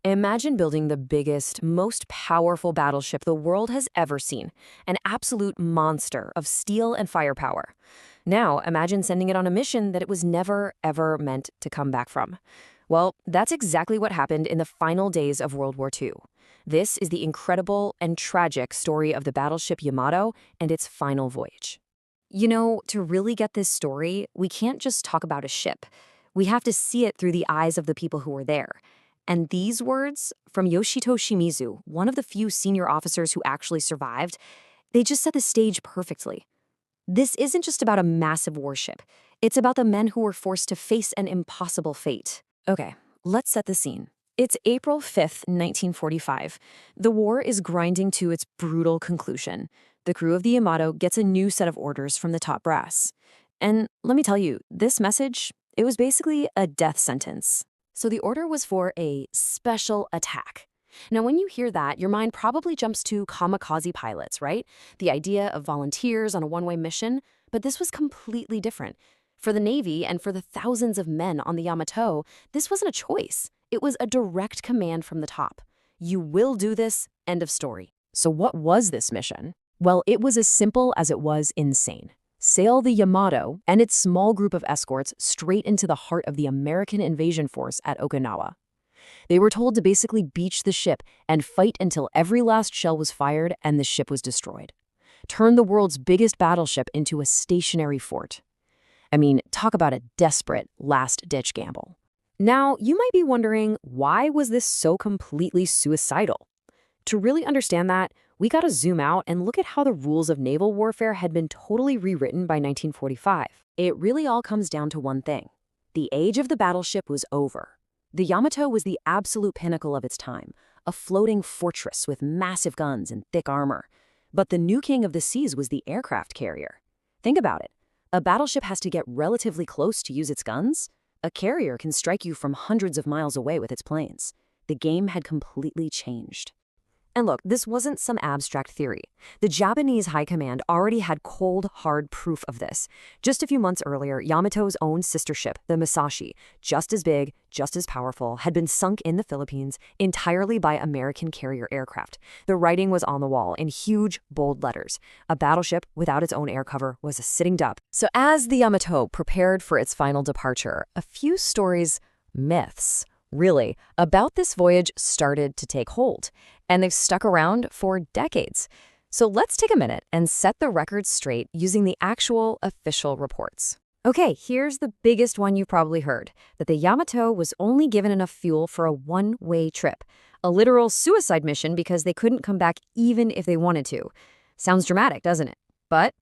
Imagine building the biggest, most powerful battleship the world has ever seen, an absolute monster of steel and firepower. Now, imagine sending it on a mission that it was never, ever meant to come back from. Well, that's exactly what happened in the final days of World War II. This is the incredible and tragic story of the battleship Yamato and its final voyage. To really get this story, we can't just talk about a ship. We have to see it through the eyes of the people who were there. And these words from Yoshito Shimizu, one of the few senior officers who actually survived, they just set the stage perfectly. This isn't just about a massive warship. It's about the men who were forced to face an impossible fate. Okay, let's set the scene. It's April 5th, 1945. The war is grinding to its brutal conclusion. The crew of the Yamato gets a new set of orders from the top brass. And let me tell you, this message, it was basically a death sentence. So the order was for a special attack. Now, when you hear that, your mind probably jumps to kamikaze pilots, right? The idea of volunteers on a one-way mission, but this was completely different. For the Navy and for the thousands of men on the Yamato, this wasn't a choice. It was a direct command from the top. You will do this, end of story. So what was this mission? Well, it was as simple as it was insane. Sail the Yamato and its small group of escorts straight into the heart of the American invasion force at Okinawa. They were told to basically beach the ship and fight until every last shell was fired and the ship was destroyed. Turn the world's biggest battleship into a stationary fort. I mean, talk about a desperate last-ditch gamble. Now, you might be wondering, why was this so completely suicidal? To really understand that, we gotta zoom out and look at how the rules of naval warfare had been totally rewritten by 1945. It really all comes down to one thing. The age of the battleship was over. The Yamato was the absolute pinnacle of its time, a floating fortress with massive guns and thick armor. But the new king of the seas was the aircraft carrier. Think about it. A battleship has to get relatively close to use its guns. A carrier can strike you from hundreds of miles away with its planes. The game had completely changed. And look, this wasn't some abstract theory. The Japanese high command already had cold, hard proof of this. Just a few months earlier, Yamato's own sister ship, the Musashi, just as big, just as powerful, had been sunk in the Philippines entirely by American carrier aircraft. The writing was on the wall in huge, bold letters. A battleship without its own air cover was a sitting duck. So as the Yamato prepared for its final departure, a few stories, myths, really, about this voyage started to take hold, and they've stuck around for decades. So let's take a minute and set the record straight using the actual official reports. Okay, here's the biggest one you've probably heard, that the Yamato was only given enough fuel for a one-way trip. A literal suicide mission because they couldn't come back even if they wanted to. Sounds dramatic, doesn't it? But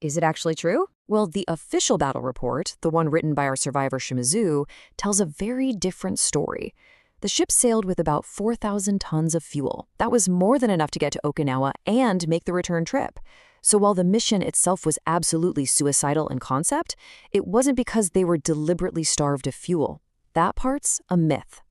is it actually true? Well, the official battle report, the one written by our survivor Shimizu, tells a very different story. The ship sailed with about 4,000 tons of fuel. That was more than enough to get to Okinawa and make the return trip. So while the mission itself was absolutely suicidal in concept, it wasn't because they were deliberately starved of fuel. That part's a myth.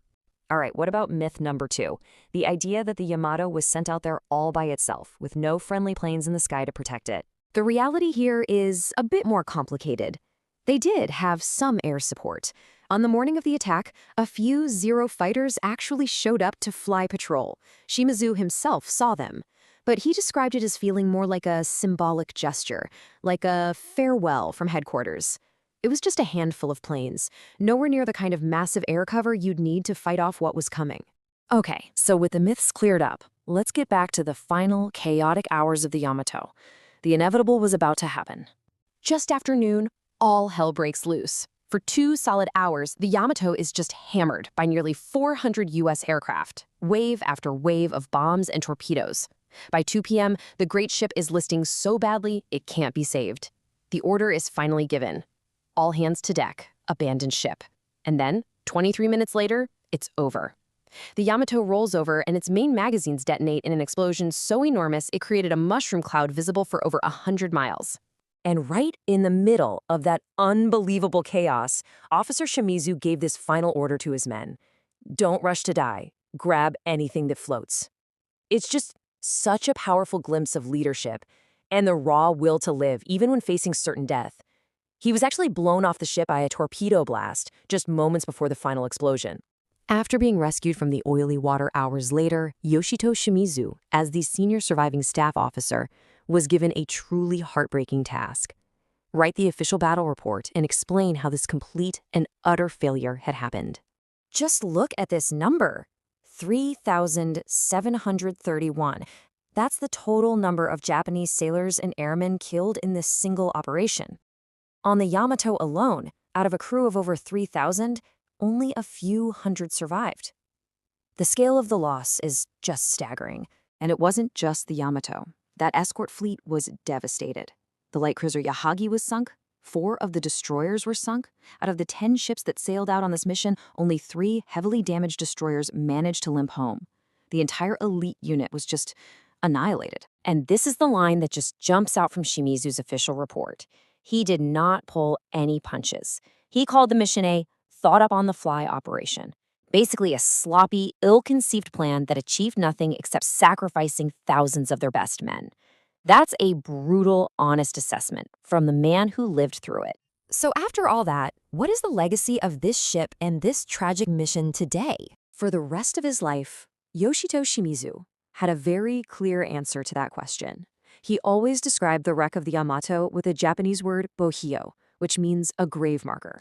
All right, what about myth number 2? The idea that the Yamato was sent out there all by itself, with no friendly planes in the sky to protect it. The reality here is a bit more complicated. They did have some air support. On the morning of the attack, a few Zero fighters actually showed up to fly patrol. Shimizu himself saw them. But he described it as feeling more like a symbolic gesture, like a farewell from headquarters. It was just a handful of planes, nowhere near the kind of massive air cover you'd need to fight off what was coming. Okay, so with the myths cleared up, let's get back to the final chaotic hours of the Yamato. The inevitable was about to happen. Just after noon, all hell breaks loose. For 2 solid hours, the Yamato is just hammered by nearly 400 U.S. aircraft, wave after wave of bombs and torpedoes. By 2 p.m., the great ship is listing so badly it can't be saved. The order is finally given. All hands to deck, abandon ship. And then, 23 minutes later, it's over. The Yamato rolls over and its main magazines detonate in an explosion so enormous it created a mushroom cloud visible for over 100 miles. And right in the middle of that unbelievable chaos, Officer Shimizu gave this final order to his men. Don't rush to die. Grab anything that floats. It's just such a powerful glimpse of leadership and the raw will to live, even when facing certain death. He was actually blown off the ship by a torpedo blast just moments before the final explosion. After being rescued from the oily water hours later, Yoshito Shimizu, as the senior surviving staff officer, was given a truly heartbreaking task. Write the official battle report and explain how this complete and utter failure had happened. Just look at this number, 3,731. That's the total number of Japanese sailors and airmen killed in this single operation. On the Yamato alone, out of a crew of over 3,000, only a few hundred survived. The scale of the loss is just staggering. And it wasn't just the Yamato. That escort fleet was devastated. The light cruiser Yahagi was sunk. 4 of the destroyers were sunk. Out of the 10 ships that sailed out on this mission, only 3 heavily damaged destroyers managed to limp home. The entire elite unit was just annihilated. And this is the line that just jumps out from Shimizu's official report. He did not pull any punches. He called the mission a thought-up-on-the-fly operation. Basically a sloppy, ill-conceived plan that achieved nothing except sacrificing thousands of their best men. That's a brutal, honest assessment from the man who lived through it. So after all that, what is the legacy of this ship and this tragic mission today? For the rest of his life, Yoshito Shimizu had a very clear answer to that question. He always described the wreck of the Yamato with the Japanese word bohio, which means a grave marker.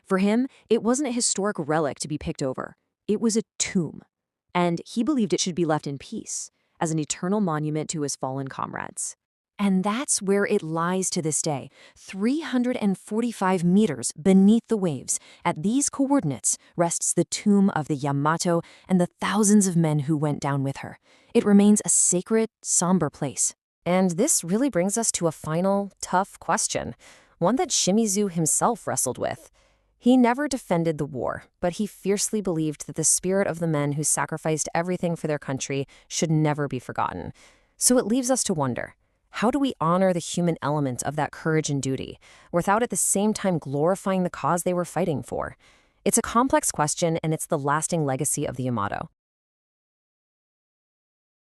For him, it wasn't a historic relic to be picked over. It was a tomb. And he believed it should be left in peace, as an eternal monument to his fallen comrades. And that's where it lies to this day, 345 meters beneath the waves. At these coordinates rests the tomb of the Yamato and the thousands of men who went down with her. It remains a sacred, somber place. And this really brings us to a final, tough question, one that Shimizu himself wrestled with. He never defended the war, but he fiercely believed that the spirit of the men who sacrificed everything for their country should never be forgotten. So it leaves us to wonder, how do we honor the human element of that courage and duty, without at the same time glorifying the cause they were fighting for? It's a complex question, and it's the lasting legacy of the Yamato.